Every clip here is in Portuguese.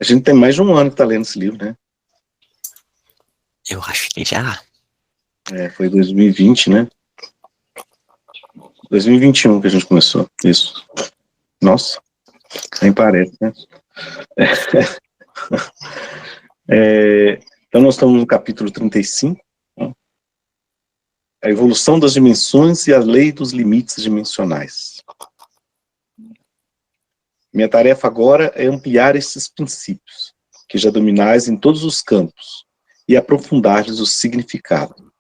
A gente tem mais de um ano que está lendo esse livro, né? Eu acho que já. Foi 2020, né? 2021 que a gente começou, isso. Nossa, nem parece, né? Então nós estamos no capítulo 35, né? A evolução das dimensões e a lei dos limites dimensionais. Minha tarefa agora é ampliar esses princípios, que já dominais em todos os campos, e aprofundar-lhes o significado.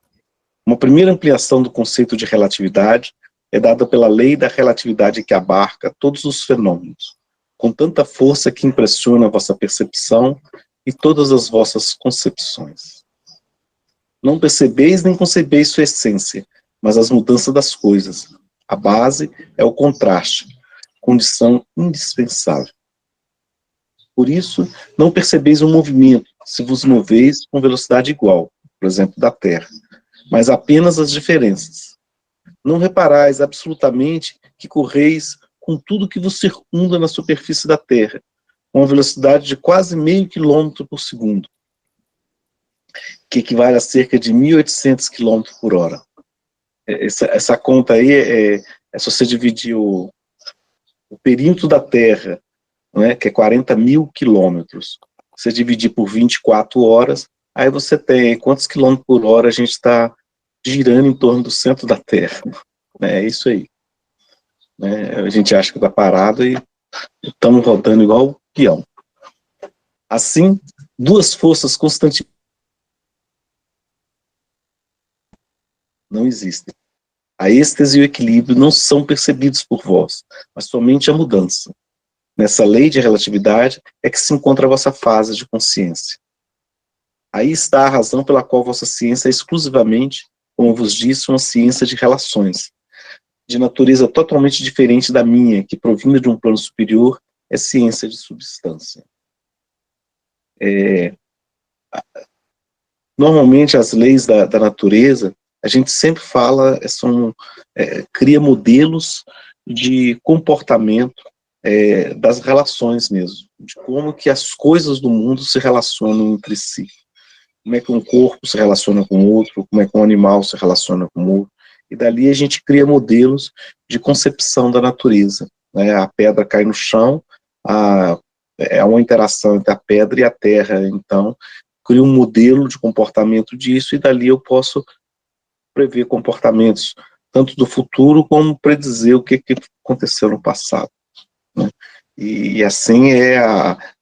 Uma primeira ampliação do conceito de relatividade é dada pela lei da relatividade que abarca todos os fenômenos, com tanta força que impressiona a vossa percepção e todas as vossas concepções. Não percebeis nem concebeis sua essência, mas as mudanças das coisas. A base é o contraste, condição indispensável. Por isso, não percebeis o movimento, se vos moveis com velocidade igual, por exemplo, da Terra, mas apenas as diferenças. Não reparais absolutamente que correis com tudo que vos circunda na superfície da Terra, com uma velocidade de quase meio quilômetro por segundo, que equivale a cerca de 1.800 quilômetros por hora. Essa conta aí se você dividir o perímetro da Terra, né, que é 40 mil quilômetros, você dividir por 24 horas, aí você tem quantos quilômetros por hora a gente está girando em torno do centro da Terra. É isso aí. Né? A gente acha que está parado e estamos rodando igual peão. Assim, duas forças constantes não existem. A êxtase e o equilíbrio não são percebidos por vós, mas somente a mudança. Nessa lei de relatividade é que se encontra a vossa fase de consciência. Aí está a razão pela qual vossa ciência é exclusivamente, como eu vos disse, uma ciência de relações, de natureza totalmente diferente da minha, que provinda de um plano superior, é ciência de substância. Normalmente as leis da natureza, a gente sempre fala, cria modelos de comportamento das relações mesmo, de como que as coisas do mundo se relacionam entre si. Como é que um corpo se relaciona com o outro, como é que um animal se relaciona com o outro, e dali a gente cria modelos de concepção da natureza, né? A pedra cai no chão, é uma interação entre a pedra e a terra, então cria um modelo de comportamento disso, e dali eu posso prever comportamentos tanto do futuro como predizer o que aconteceu no passado, né? E assim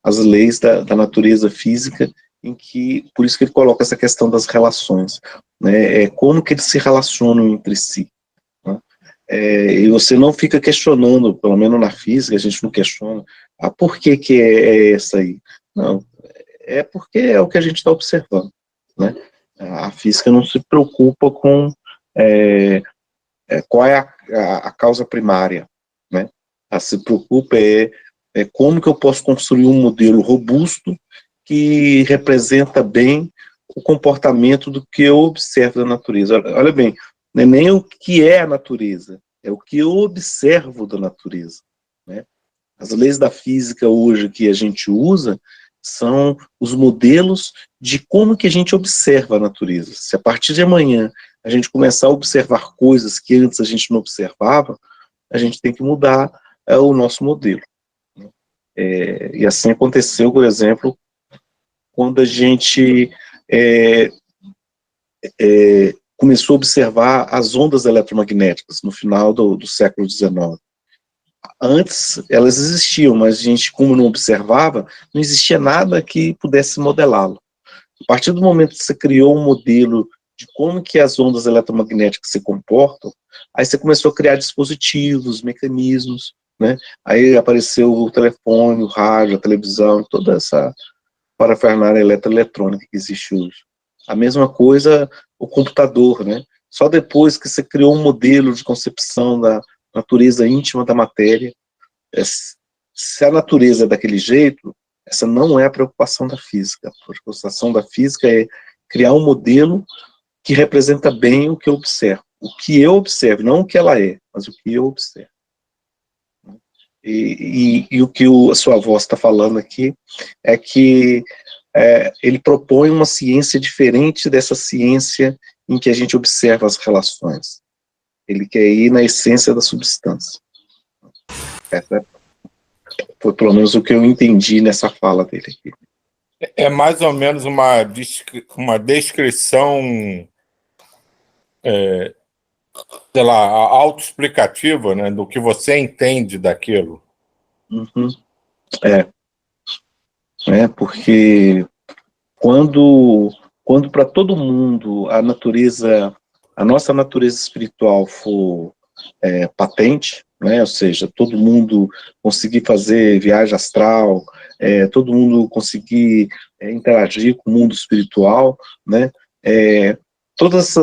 as leis da natureza física, em que, por isso que ele coloca essa questão das relações, né? Como que eles se relacionam entre si, né? E você não fica questionando, pelo menos na física, a gente não questiona, por que é essa aí? Não, é porque é o que a gente está observando, né? A física não se preocupa com qual é a causa primária, né? Ela se preocupa como que eu posso construir um modelo robusto que representa bem o comportamento do que eu observo da natureza. Olha bem, não é nem o que é a natureza, é o que eu observo da natureza, né? As leis da física hoje que a gente usa são os modelos de como que a gente observa a natureza. Se a partir de amanhã a gente começar a observar coisas que antes a gente não observava, a gente tem que mudar o nosso modelo. E assim aconteceu, por exemplo, quando a gente começou a observar as ondas eletromagnéticas no final do século XIX. Antes elas existiam, mas a gente, como não observava, não existia nada que pudesse modelá-lo. A partir do momento que você criou um modelo de como que as ondas eletromagnéticas se comportam, aí você começou a criar dispositivos, mecanismos, né? Aí apareceu o telefone, o rádio, a televisão, toda essa parafernália eletroeletrônica que existe hoje. A mesma coisa o computador, né? Só depois que você criou um modelo de concepção da natureza íntima da matéria, se a natureza é daquele jeito, essa não é a preocupação da física. A preocupação da física é criar um modelo que representa bem o que eu observo. O que eu observo, não o que ela é, mas o que eu observo. E o que a sua voz está falando aqui é que ele propõe uma ciência diferente dessa ciência em que a gente observa as relações. Ele quer ir na essência da substância. Essa foi pelo menos o que eu entendi nessa fala dele aqui. É mais ou menos uma descrição, sei lá, autoexplicativa, né, do que você entende daquilo. Uhum. Porque quando para todo mundo a nossa natureza espiritual for patente, né, ou seja, todo mundo conseguir fazer viagem astral, todo mundo conseguir interagir com o mundo espiritual, né, todas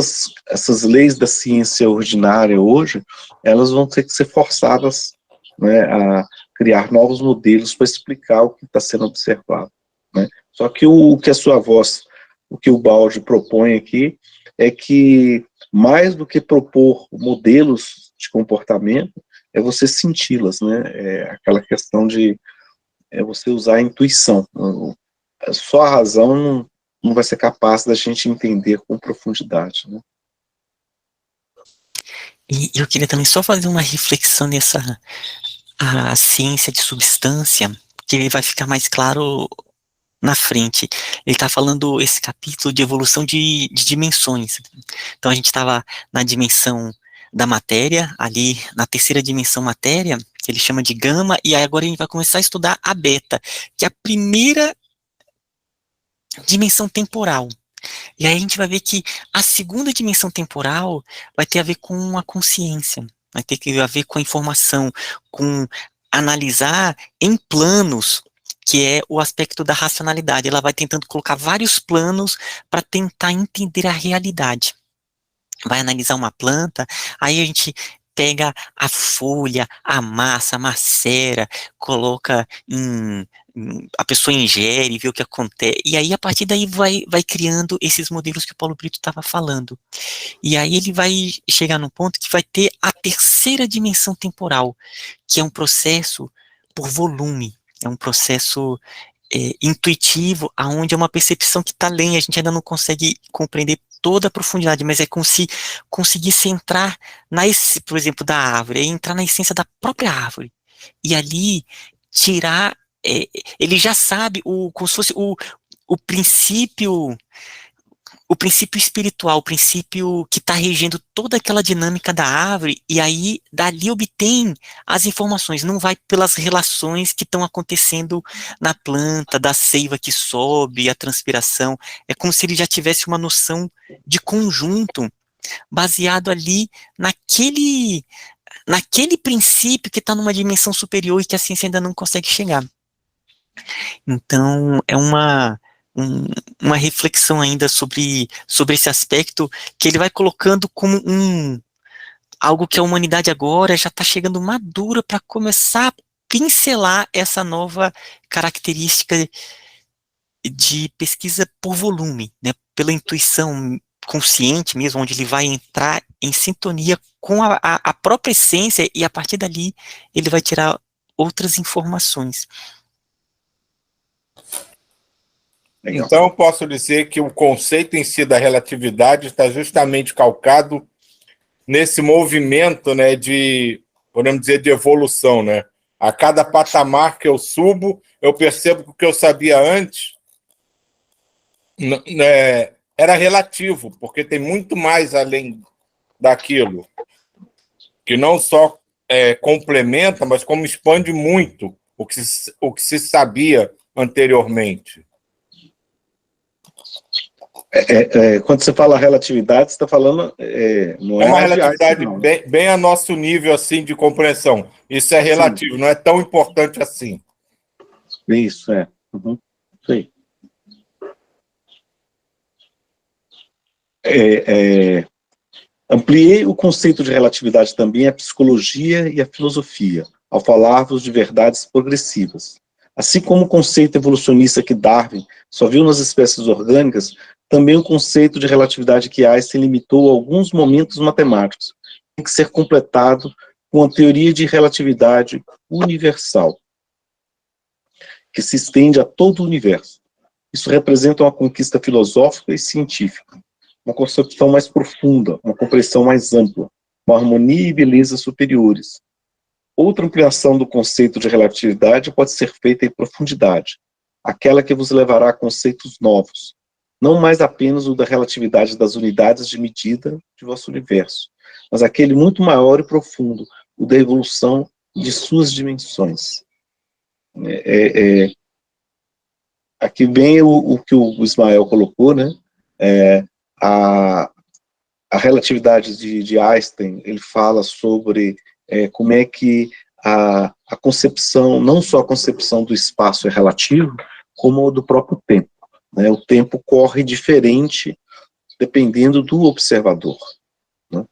essas leis da ciência ordinária hoje, elas vão ter que ser forçadas, né, a criar novos modelos para explicar o que está sendo observado, né. Só que o que o Baude propõe aqui é que, mais do que propor modelos de comportamento, é você senti-las, né, aquela questão de você usar a intuição. Só a razão não vai ser capaz da gente entender com profundidade, né. E eu queria também só fazer uma reflexão nessa a ciência de substância, que ele vai ficar mais claro na frente. Ele está falando esse capítulo de evolução de dimensões. Então a gente estava na dimensão da matéria, ali na terceira dimensão matéria, que ele chama de gama, e aí agora a gente vai começar a estudar a beta, que é a primeira dimensão temporal. E aí a gente vai ver que a segunda dimensão temporal vai ter a ver com a consciência, vai ter a ver com a informação, com analisar em planos, que é o aspecto da racionalidade. Ela vai tentando colocar vários planos para tentar entender a realidade. Vai analisar uma planta, aí a gente pega a folha, amassa, macera, coloca a pessoa ingere, vê o que acontece, e aí a partir daí vai criando esses modelos que o Paulo Brito estava falando. E aí ele vai chegar num ponto que vai ter a terceira dimensão temporal, que é um processo por volume, é um processo intuitivo, aonde é uma percepção que está além, a gente ainda não consegue compreender toda a profundidade, mas é como se conseguisse entrar por exemplo, da árvore, entrar na essência da própria árvore, e ali tirar, ele já sabe, como se fosse o princípio espiritual, o princípio que está regendo toda aquela dinâmica da árvore, e aí dali obtém as informações, não vai pelas relações que estão acontecendo na planta, da seiva que sobe, a transpiração, é como se ele já tivesse uma noção de conjunto, baseado ali naquele princípio que está numa dimensão superior e que a ciência ainda não consegue chegar. Então, é uma reflexão ainda sobre esse aspecto que ele vai colocando como algo que a humanidade agora já está chegando madura para começar a pincelar essa nova característica de pesquisa por volume, né, pela intuição consciente mesmo, onde ele vai entrar em sintonia com a própria essência e a partir dali ele vai tirar outras informações. Legal. Então, eu posso dizer que o conceito em si da relatividade está justamente calcado nesse movimento, né, podemos dizer, de evolução, né? A cada patamar que eu subo, eu percebo que o que eu sabia antes era relativo, porque tem muito mais além daquilo, que não só complementa, mas como expande muito o que se sabia anteriormente. Quando você fala relatividade, você está falando... não é uma relatividade bem a nosso nível assim, de compreensão. Isso é relativo, sim. Não é tão importante assim. Isso, Uhum. Isso aí. Ampliei o conceito de relatividade também à psicologia e à filosofia, ao falar-vos de verdades progressivas. Assim como o conceito evolucionista que Darwin só viu nas espécies orgânicas, também o conceito de relatividade que Einstein limitou a alguns momentos matemáticos, tem que ser completado com a teoria de relatividade universal, que se estende a todo o universo. Isso representa uma conquista filosófica e científica, uma concepção mais profunda, uma compreensão mais ampla, uma harmonia e beleza superiores. Outra ampliação do conceito de relatividade pode ser feita em profundidade, aquela que vos levará a conceitos novos, não mais apenas o da relatividade das unidades de medida de vosso universo, mas aquele muito maior e profundo, o da evolução de suas dimensões. Aqui vem o que o Ismael colocou, né? A relatividade de Einstein, ele fala sobre como é que a concepção, não só a concepção do espaço é relativo, como do próprio tempo. Né? O tempo corre diferente dependendo do observador. Né?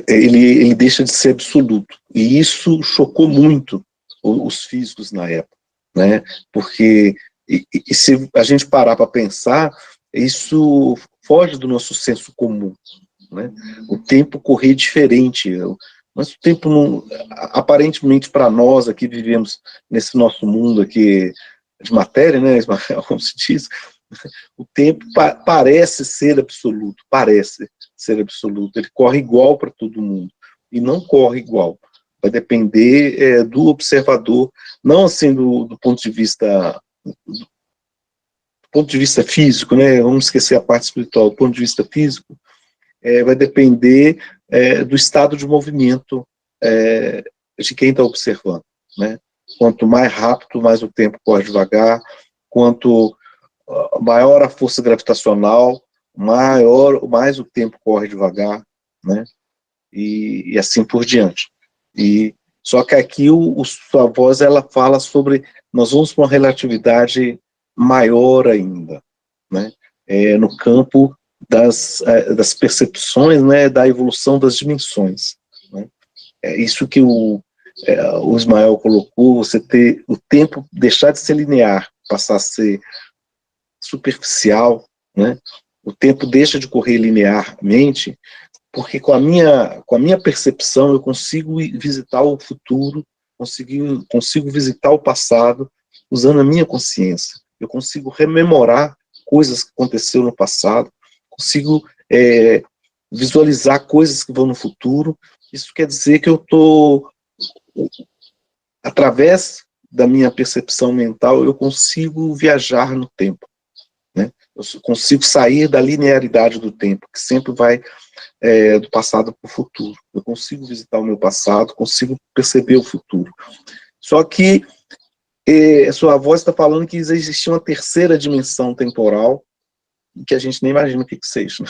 Ele deixa de ser absoluto. E isso chocou muito os físicos na época. Né? Porque e se a gente parar para pensar, isso foge do nosso senso comum. Né? O tempo correr diferente, mas o tempo não, aparentemente para nós aqui vivemos nesse nosso mundo aqui de matéria, né, Ismael, como se diz, o tempo parece ser absoluto, ele corre igual para todo mundo, e não corre igual, vai depender do observador, não assim do ponto de vista físico, né, vamos esquecer a parte espiritual, do ponto de vista físico, vai depender do estado de movimento de quem está observando. Né? Quanto mais rápido, mais o tempo corre devagar, quanto maior a força gravitacional, mais o tempo corre devagar, né? E assim por diante. Só que aqui sua voz ela fala sobre, nós vamos para uma relatividade maior ainda, né? No campo das percepções, né, da evolução das dimensões. Né? É isso que o Ismael colocou, você ter o tempo deixar de ser linear, passar a ser superficial, né? O tempo deixa de correr linearmente, porque com a minha percepção eu consigo visitar o futuro, consigo visitar o passado usando a minha consciência. Eu consigo rememorar coisas que aconteceram no passado, consigo visualizar coisas que vão no futuro. Isso quer dizer que eu estou, através da minha percepção mental, eu consigo viajar no tempo. Né? Eu consigo sair da linearidade do tempo, que sempre vai do passado para o futuro. Eu consigo visitar o meu passado, consigo perceber o futuro. Só que sua voz está falando que existe uma terceira dimensão temporal, que a gente nem imagina o que seja.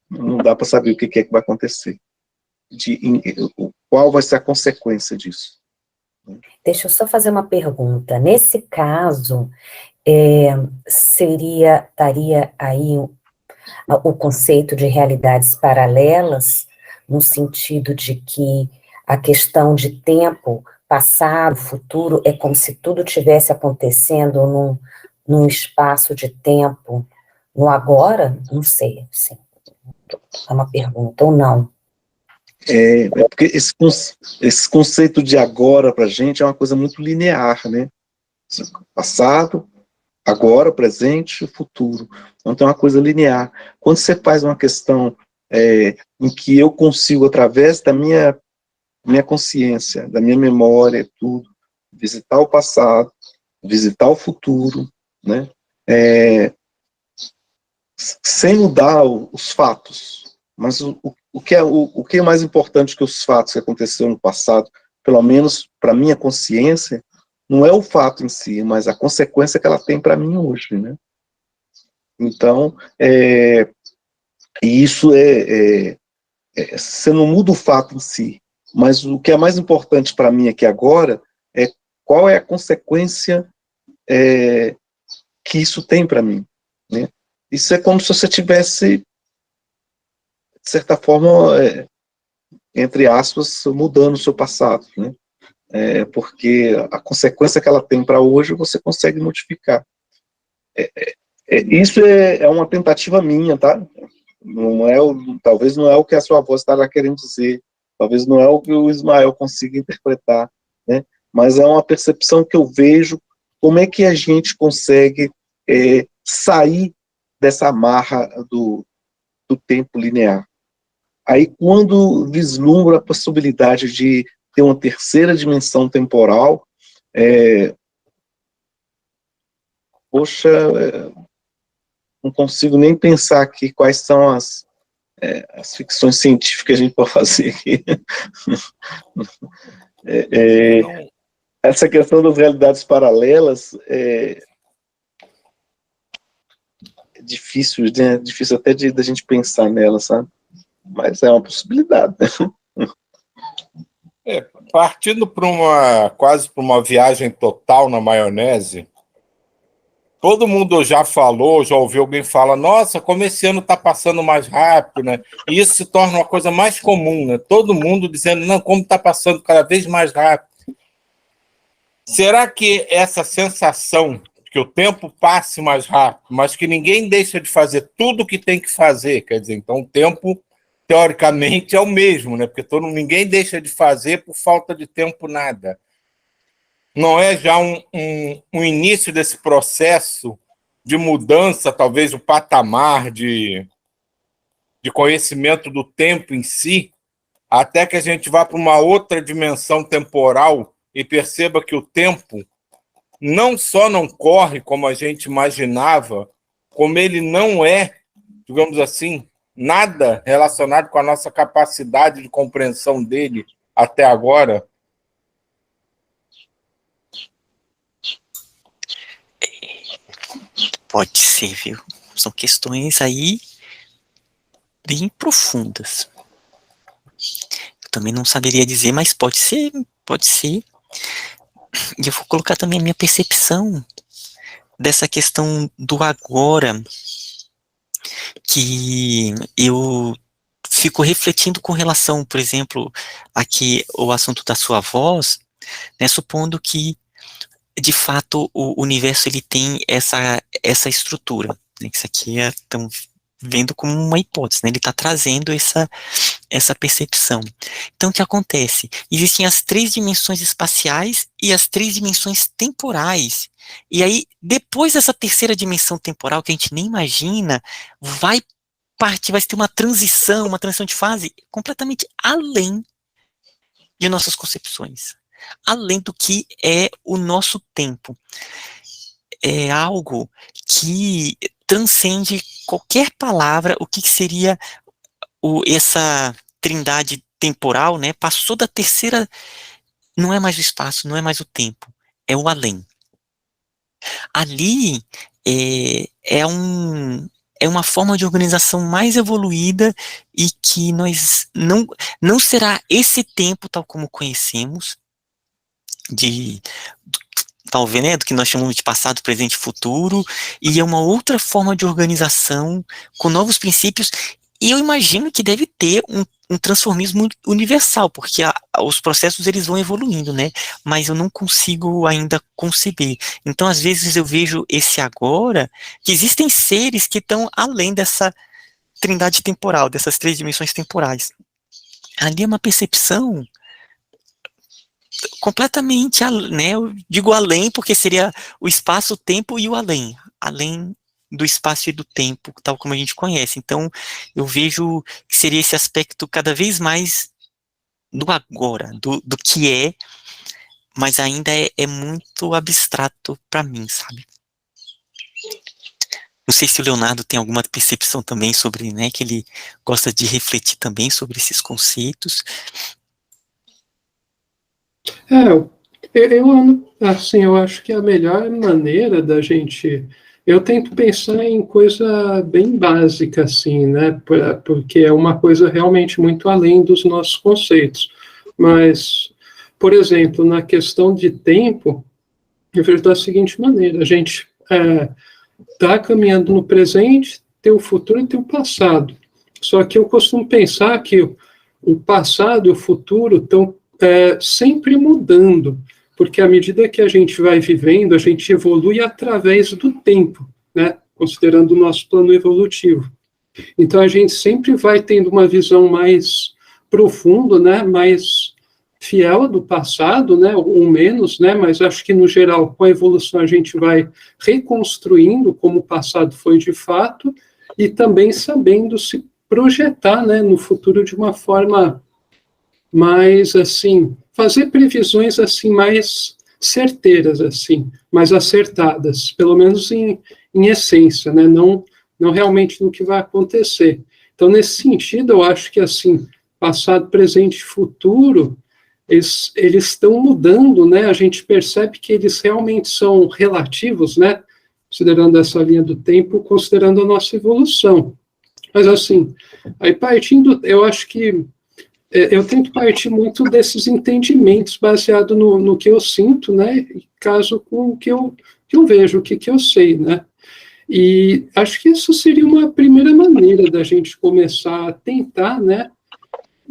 Não dá para saber o que é que vai acontecer. Qual vai ser a consequência disso. Deixa eu só fazer uma pergunta. Nesse caso, estaria aí o conceito de realidades paralelas, no sentido de que a questão de tempo, passado, futuro, é como se tudo tivesse acontecendo num espaço de tempo, no agora? Não sei, assim, é uma pergunta, ou não? Porque esse conceito de agora para a gente é uma coisa muito linear, né? Passado, agora, presente, futuro. Então tem uma coisa linear. Quando você faz uma questão em que eu consigo, através da minha consciência, da minha memória, tudo, visitar o passado, visitar o futuro, né? Sem mudar os fatos, mas o que é mais importante que os fatos que aconteceram no passado, pelo menos para minha consciência, não é o fato em si, mas a consequência que ela tem para mim hoje, né? Então, isso você não muda o fato em si, mas o que é mais importante para mim aqui agora é qual é a consequência que isso tem para mim, né? Isso é como se você tivesse, de certa forma, entre aspas, mudando o seu passado, né? Porque a consequência que ela tem para hoje você consegue modificar. Isso é uma tentativa minha, tá? Talvez não é o que a sua voz está querendo dizer Talvez não é o que o Ismael consiga interpretar, né? Mas é uma percepção que eu vejo, como é que a gente consegue sair dessa amarra do tempo linear. Aí, quando vislumbra a possibilidade de ter uma terceira dimensão temporal, não consigo nem pensar aqui quais são as ficções científicas que a gente pode fazer aqui. Essa questão das realidades paralelas é difícil, né? Difícil até da gente pensar nela, sabe? Mas é uma possibilidade, né? Partindo quase para uma viagem total na maionese, todo mundo já falou, já ouviu alguém falar, nossa, como esse ano está passando mais rápido, né? E isso se torna uma coisa mais comum, né? Todo mundo dizendo, não, como está passando cada vez mais rápido. Será que essa sensação que o tempo passe mais rápido, mas que ninguém deixa de fazer tudo o que tem que fazer, quer dizer, então o tempo, teoricamente, é o mesmo, né? Porque ninguém deixa de fazer por falta de tempo nada. Não é já um início desse processo de mudança, talvez o patamar de conhecimento do tempo em si, até que a gente vá para uma outra dimensão temporal e perceba que o tempo não só não corre como a gente imaginava, como ele não é, digamos assim, nada relacionado com a nossa capacidade de compreensão dele até agora. Pode ser, viu? São questões aí bem profundas. Eu também não saberia dizer, mas pode ser, pode ser. E eu vou colocar também a minha percepção dessa questão do agora, que eu fico refletindo com relação, por exemplo, aqui o assunto da sua voz, né, supondo que de fato o universo ele tem essa estrutura, né, que isso aqui estão vendo como uma hipótese, né, ele está trazendo essa percepção. Então o que acontece? Existem as 3 dimensões espaciais e as 3 dimensões temporais, e aí depois dessa terceira dimensão temporal que a gente nem imagina, vai ter uma transição de fase completamente além de nossas concepções, além do que é o nosso tempo. É algo que transcende qualquer palavra, o que seria essa trindade temporal, né? Passou da terceira, não é mais o espaço, não é mais o tempo, é o além. Ali é uma forma de organização mais evoluída e que nós não será esse tempo tal como conhecemos, talvez, né, do que nós chamamos de passado, presente e futuro, e é uma outra forma de organização com novos princípios, e eu imagino que deve ter um transformismo universal, porque os processos eles vão evoluindo, né, mas eu não consigo ainda conceber. Então, às vezes eu vejo esse agora, que existem seres que estão além dessa trindade temporal, dessas 3 dimensões temporais. Ali é uma percepção completamente, né, eu digo além porque seria o espaço, o tempo e o além do espaço e do tempo, tal como a gente conhece. Então, eu vejo que seria esse aspecto cada vez mais do agora, do que é, mas ainda é muito abstrato para mim, sabe? Não sei se o Leonardo tem alguma percepção também sobre, né, que ele gosta de refletir também sobre esses conceitos. Eu acho que a melhor maneira da gente... Eu tento pensar em coisa bem básica, assim, né? Porque é uma coisa realmente muito além dos nossos conceitos. Mas, por exemplo, na questão de tempo, eu vejo da seguinte maneira: a gente está caminhando no presente, tem o futuro e tem o passado. Só que eu costumo pensar que o passado e o futuro estão sempre mudando, porque à medida que a gente vai vivendo, a gente evolui através do tempo, né? Considerando o nosso plano evolutivo. Então, a gente sempre vai tendo uma visão mais profundo, né, mais fiel do passado, né, ou menos, né, mas acho que, no geral, com a evolução a gente vai reconstruindo como o passado foi de fato, e também sabendo se projetar, né, no futuro de uma forma mais, assim, fazer previsões, assim, mais certeiras, assim, mais acertadas, pelo menos em essência, né, não realmente no que vai acontecer. Então, nesse sentido, eu acho que, assim, passado, presente e futuro, eles estão mudando, né? A gente percebe que eles realmente são relativos, né? Considerando essa linha do tempo, considerando a nossa evolução. Mas, assim, aí partindo, eu acho que eu tento partir muito desses entendimentos baseado no que eu sinto, né? E caso com o que eu vejo, o que eu sei, né? E acho que isso seria uma primeira maneira da gente começar a tentar, né?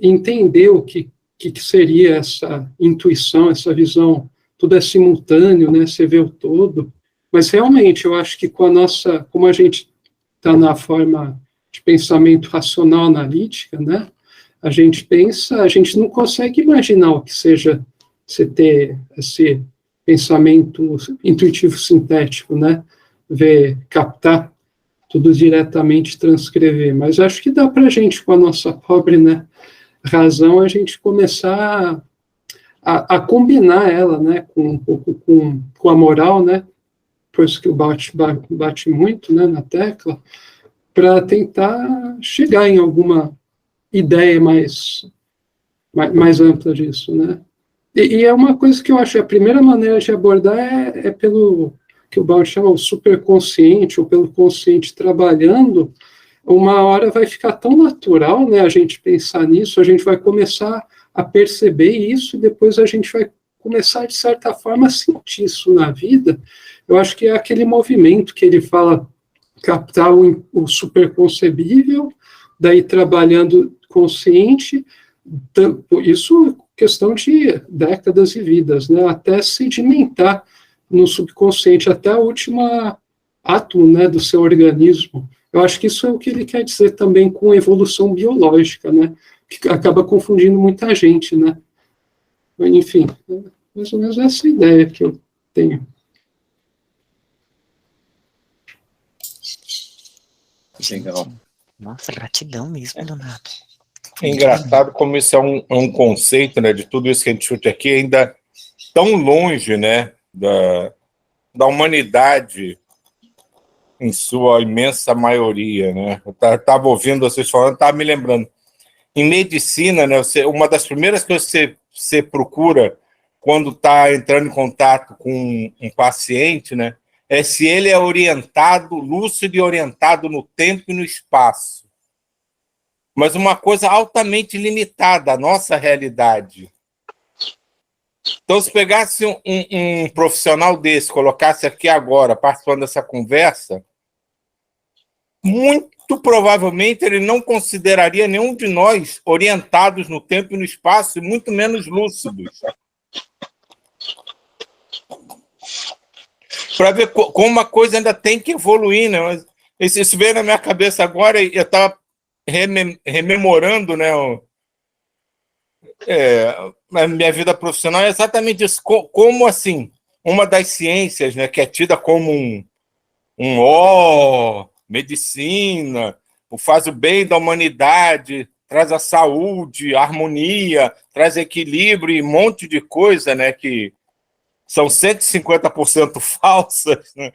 Entender o que seria essa intuição, essa visão, tudo é simultâneo, né? Você vê o todo. Mas realmente, eu acho que com a nossa, como a gente está na forma de pensamento racional analítica, né? A gente pensa, a gente não consegue imaginar o que seja você ter esse pensamento intuitivo sintético, né? Ver, captar tudo diretamente, transcrever. Mas acho que dá para a gente, com a nossa pobre, né, razão, a gente começar a combinar ela, né, um pouco com a moral, né, por isso que o bate muito, né, na tecla, para tentar chegar em alguma ideia mais ampla disso, né. E é uma coisa que eu acho, a primeira maneira de abordar é pelo que o Bauer chama o superconsciente, ou pelo consciente trabalhando. Uma hora vai ficar tão natural, né, a gente pensar nisso, a gente vai começar a perceber isso, e depois a gente vai começar, de certa forma, a sentir isso na vida. Eu acho que é aquele movimento que ele fala, captar o superconcebível, daí trabalhando consciente, isso questão de décadas e vidas, né, até sedimentar no subconsciente, até a última átomo, né, do seu organismo. Eu acho que isso é o que ele quer dizer também com evolução biológica, né, que acaba confundindo muita gente, né. Enfim, é mais ou menos essa ideia que eu tenho. Legal. Nossa, gratidão mesmo, Donato. É engraçado como isso é um conceito, né, de tudo isso que a gente discute aqui, ainda tão longe, né, da humanidade em sua imensa maioria, né? Eu estava ouvindo vocês falando, estava me lembrando. Em medicina, né, uma das primeiras coisas que você procura quando está entrando em contato com um paciente, né, é se ele é orientado, lúcido e orientado no tempo e no espaço. Mas uma coisa altamente limitada à nossa realidade. Então, se pegasse um profissional desse, colocasse aqui agora, participando dessa conversa, muito provavelmente ele não consideraria nenhum de nós orientados no tempo e no espaço, e muito menos lúcidos. Para ver como a coisa ainda tem que evoluir, né? Isso veio na minha cabeça agora, e eu estava rememorando, né, a minha vida profissional, é exatamente isso. Como, assim, uma das ciências, né, que é tida como medicina, faz o bem da humanidade, traz a saúde, a harmonia, traz equilíbrio e um monte de coisa, né, que são 150% falsas, né?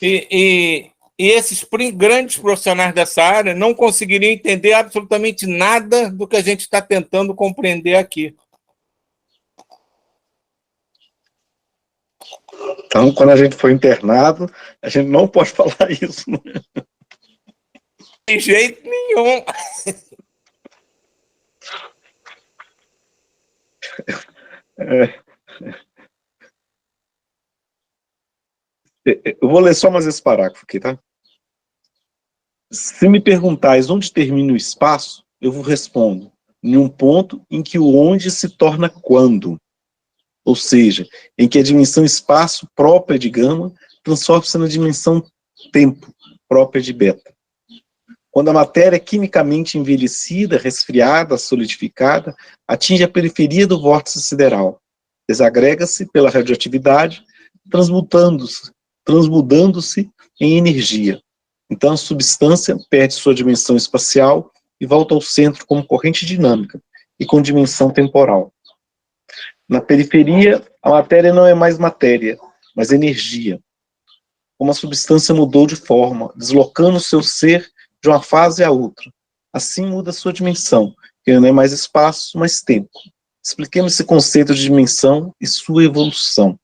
E esses grandes profissionais dessa área não conseguiriam entender absolutamente nada do que a gente está tentando compreender aqui. Então, quando a gente for internado, a gente não pode falar isso. Né? De jeito nenhum. Eu vou ler só mais esse parágrafo aqui, tá? Se me perguntais onde termina o espaço, eu vos respondo, em um ponto em que o onde se torna quando. Ou seja, em que a dimensão espaço própria de gama transforma-se na dimensão tempo própria de beta. Quando a matéria é quimicamente envelhecida, resfriada, solidificada, atinge a periferia do vórtice sideral, desagrega-se pela radioatividade, transmudando-se em energia. Então a substância perde sua dimensão espacial e volta ao centro como corrente dinâmica e com dimensão temporal. Na periferia, a matéria não é mais matéria, mas energia. Como a substância mudou de forma, deslocando seu ser de uma fase a outra. Assim muda sua dimensão, que não é mais espaço, mas tempo. Expliquemos esse conceito de dimensão e sua evolução.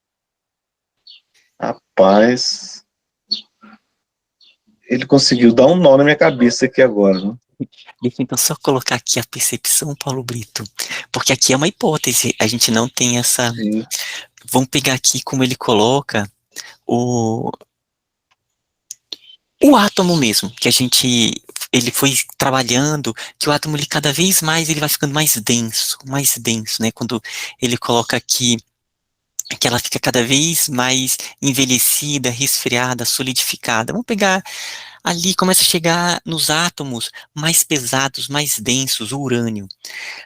Rapaz, ele conseguiu dar um nó na minha cabeça aqui agora, né? Deixa eu então só colocar aqui a percepção, Paulo Brito, porque aqui é uma hipótese, a gente não tem essa... Sim. Vamos pegar aqui como ele coloca o átomo mesmo, que ele foi trabalhando, que o átomo, ele cada vez mais, ele vai ficando mais denso, né, quando ele coloca aqui, que ela fica cada vez mais envelhecida, resfriada, solidificada. Vamos pegar ali, começa a chegar nos átomos mais pesados, mais densos, o urânio.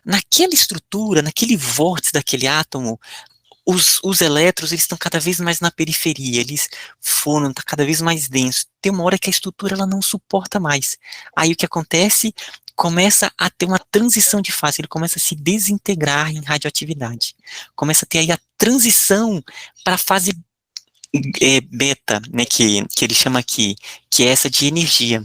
Naquela estrutura, naquele vórtice daquele átomo, os elétrons, eles estão cada vez mais na periferia, eles foram, tá cada vez mais denso. Tem uma hora que a estrutura, ela não suporta mais. Aí o que acontece? Começa a ter uma transição de fase, ele começa a se desintegrar em radioatividade. Começa a ter aí a transição para a fase beta, né, que ele chama aqui, que é essa de energia.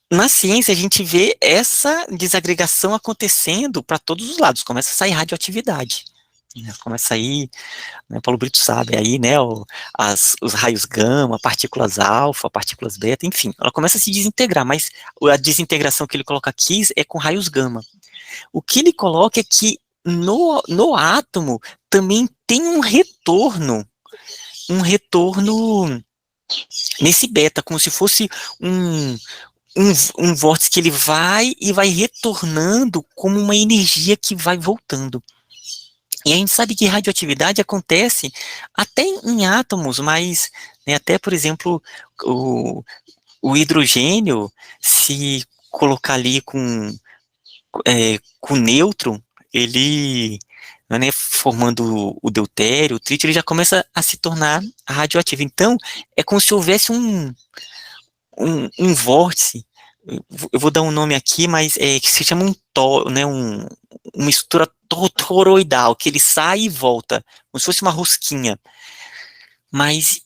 Na ciência, a gente vê essa desagregação acontecendo para todos os lados, começa a sair radioatividade. Começa a sair, né, Paulo Brito sabe, aí, né, os raios gama, partículas alfa, partículas beta, enfim, ela começa a se desintegrar, mas a desintegração que ele coloca aqui é com raios gama. O que ele coloca é que no átomo também tem um retorno nesse beta, como se fosse um vórtice que ele vai e vai retornando como uma energia que vai voltando. E a gente sabe que radioatividade acontece até em átomos, mas, né, até, por exemplo, o hidrogênio, se colocar ali com nêutron, ele, né, formando o deutério, o trítio, ele já começa a se tornar radioativo. Então, é como se houvesse um vórtice, eu vou dar um nome aqui, mas que se chama uma estrutura toroidal, que ele sai e volta, como se fosse uma rosquinha. Mas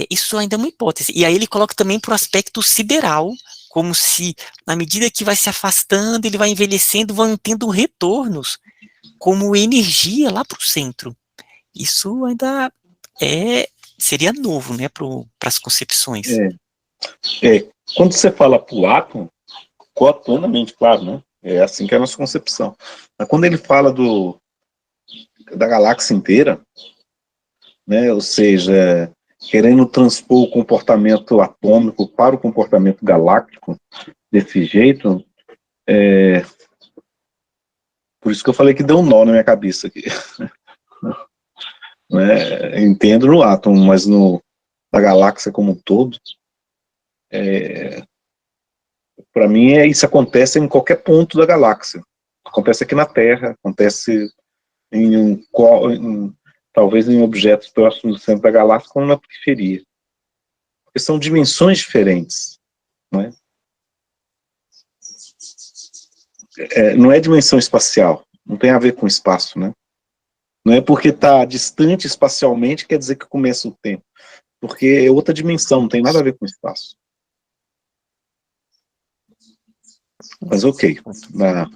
isso ainda é uma hipótese. E aí ele coloca também para o aspecto sideral, como se, na medida que vai se afastando, ele vai envelhecendo, vão tendo retornos, como energia lá para o centro. Isso ainda seria novo, né, para as concepções. Quando você fala para o átomo, coatonamente, claro, né? É assim que é a nossa concepção. Mas quando ele fala da galáxia inteira, né, ou seja, querendo transpor o comportamento atômico para o comportamento galáctico desse jeito, por isso que eu falei que deu um nó na minha cabeça aqui. Né, entendo no átomo, mas na galáxia como um todo, para mim isso acontece em qualquer ponto da galáxia. Acontece aqui na Terra, acontece talvez em objetos próximos do centro da galáxia, como na periferia. Porque são dimensões diferentes. Né? Não é dimensão espacial, não tem a ver com espaço. Né? Não é porque está distante espacialmente quer dizer que começa o tempo. Porque é outra dimensão, não tem nada a ver com espaço. Mas ok, na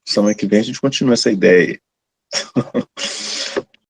semana que vem a gente continua essa ideia aí.